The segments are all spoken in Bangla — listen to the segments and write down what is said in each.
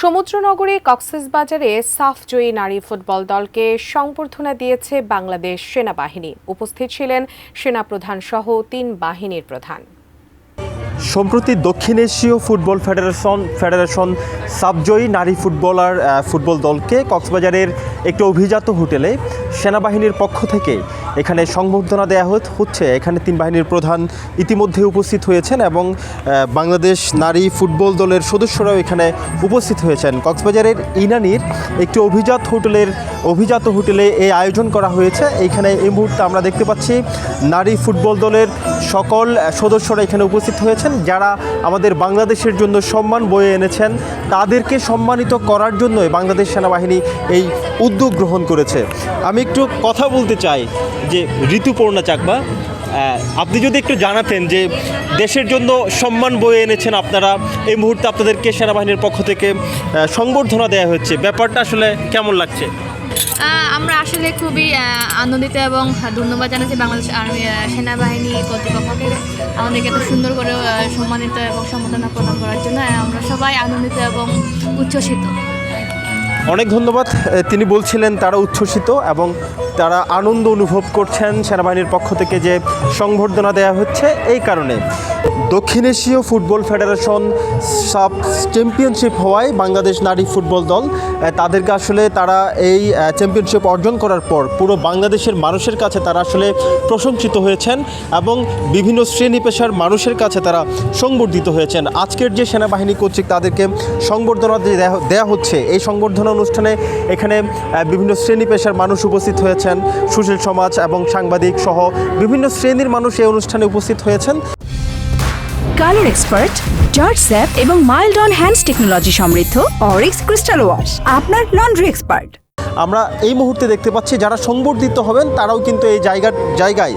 সমুদ্রনগরী কক্সবাজারে সাফ জয়ী নারী ফুটবল দলকে সংবর্ধনা দিয়েছে বাংলাদেশ সেনাবাহিনী। উপস্থিত ছিলেন সেনাপ্রধান সহ ৩ বাহিনীর প্রধান। সম্প্রতি দক্ষিণ এশীয় ফুটবল ফেডারেশন সাফজয়ী নারী ফুটবল দলকে কক্সবাজারের একটি অভিজাত হোটেলে সেনাবাহিনীর পক্ষ থেকে এখানে সংবর্ধনা দেওয়া হচ্ছে। এখানে 3 বাহিনীর প্রধান ইতিমধ্যে উপস্থিত হয়েছেন এবং বাংলাদেশ নারী ফুটবল দলের সদস্যরাও এখানে উপস্থিত হয়েছেন। কক্সবাজারের ইনানির একটি অভিজাত হোটেলে এই আয়োজন করা হয়েছে। এইখানে এই মুহূর্তে আমরা দেখতে পাচ্ছি নারী ফুটবল দলের সকল সদস্যরা এখানে উপস্থিত হয়েছেন, যারা আমাদের বাংলাদেশের জন্য সম্মান বয়ে এনেছেন। তাদেরকে সম্মানিত করার জন্যই বাংলাদেশ সেনাবাহিনী এই উদ্যোগ গ্রহণ করেছে। আমি একটু কথা বলতে চাই যে ঋতুপর্ণা চাকমা, আপনি যদি একটু জানাতেন যে দেশের জন্য সম্মান বয়ে এনেছেন আপনারা, এই মুহূর্তে আপনাদেরকে সেনাবাহিনীর পক্ষ থেকে সংবর্ধনা দেওয়া হচ্ছে, ব্যাপারটা আসলে কেমন লাগছে? আমরা আসলে খুবই আনন্দিত এবং ধন্যবাদ জানাচ্ছি বাংলাদেশ আর্মি সেনাবাহিনী কর্তৃপক্ষকে আমাদেরকে এত সুন্দর করে সম্মানিত এবং সম্বোধনা প্রদান করার জন্য আমরা সবাই আনন্দিত এবং উচ্ছ্বসিত। অনেক ধন্যবাদ। তিনি বলছিলেন তারা উচ্ছ্বসিত এবং তারা আনন্দ অনুভব করছেন সেনাবাহিনীর পক্ষ থেকে যে সংবর্ধনা দেওয়া হচ্ছে। এই কারণে দক্ষিণ এশীয় ফুটবল ফেডারেশন সাব চ্যাম্পিয়নশিপ হওয়ায় বাংলাদেশ নারী ফুটবল দল তাদেরকে আসলে তারা এই চ্যাম্পিয়নশিপ অর্জন করার পর পুরো বাংলাদেশের মানুষের কাছে তারা আসলে প্রশংসিত হয়েছেন এবং বিভিন্ন শ্রেণী পেশার মানুষের কাছে তারা সংবর্ধিত হয়েছেন। আজকের যে সেনাবাহিনী কর্তৃক তাদেরকে সংবর্ধনা দেওয়া হচ্ছে, এই সংবর্ধনা অনুষ্ঠানে এখানে বিভিন্ন শ্রেণী পেশার মানুষ উপস্থিত হয়েছেন, সুশীল সমাজ এবং সাংবাদিক সহ বিভিন্ন শ্রেণীর মানুষ এই অনুষ্ঠানে উপস্থিত হয়েছেন। কালার এক্সপার্ট, জর্জ স্যাপ এবং মাইল্ড অন হ্যান্ডস টেকনোলজি সমৃদ্ধ অরিক্স ক্রিস্টাল ওয়াশ আপনার লন্ড্রি এক্সপার্ট। আমরা এই মুহূর্তে দেখতে পাচ্ছি যারা সংবর্ধিত হবেন তারাও কিন্তু এই জায়গায়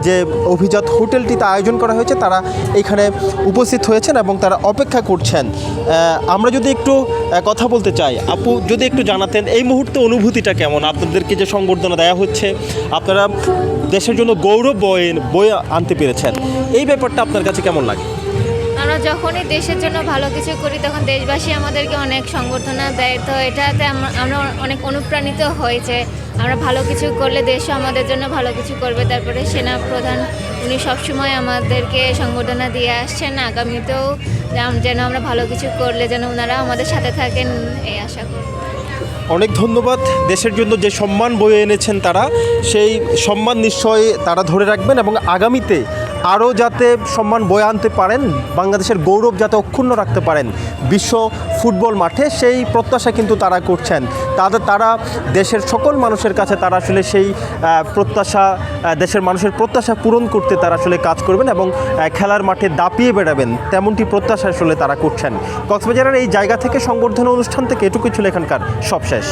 যে অভিজাত হোটেলটিতে আয়োজন করা হয়েছে তারা এখানে উপস্থিত হয়েছেন এবং তারা অপেক্ষা করছেন। আমরা যদি একটু কথা বলতে চাই, আপু যদি একটু জানাতেন এই মুহূর্তে অনুভূতিটা কেমন? আপনাদেরকে যে সংবর্ধনা দেওয়া হচ্ছে, আপনারা দেশের জন্য গৌরব বয়ে আনতে পেরেছেন, এই ব্যাপারটা আপনার কাছে কেমন লাগে? আমরা যখনই দেশের জন্য ভালো কিছু করি তখন দেশবাসী আমাদেরকে অনেক সংবর্ধনা দেয়, তো এটাতে আমরা অনেক অনুপ্রাণিত হয়েছে। আমরা ভালো কিছু করলে দেশও আমাদের জন্য ভালো কিছু করবে। তারপরে সেনা প্রধান উনি সবসময় আমাদেরকে সংবর্ধনা দিয়ে আসছেন, আগামীতেও যেন আমরা ভালো কিছু করলে যেন ওনারা আমাদের সাথে থাকেন, এই আশা করি। অনেক ধন্যবাদ। দেশের জন্য যে সম্মান বয়ে এনেছেন তারা, সেই সম্মান নিশ্চয়ই তারা ধরে রাখবেন এবং আগামীতে আরও যাতে সম্মান বয়ে আনতে পারেন, বাংলাদেশের গৌরব যাতে অক্ষুণ্ণ রাখতে পারেন বিশ্ব ফুটবল মাঠে, সেই প্রত্যাশা কিন্তু তারা করছেন। তারা দেশের সকল মানুষের কাছে তারা আসলে সেই দেশের মানুষের প্রত্যাশা পূরণ করতে তারা আসলে কাজ করবেন এবং খেলার মাঠে দাপিয়ে বেড়াবেন, তেমনটি প্রত্যাশা আসলে তারা করছেন। কক্সবাজারের এই জায়গা থেকে সংবর্ধনা অনুষ্ঠান থেকে এটুকুই ছিল এখানকার সব শেষ।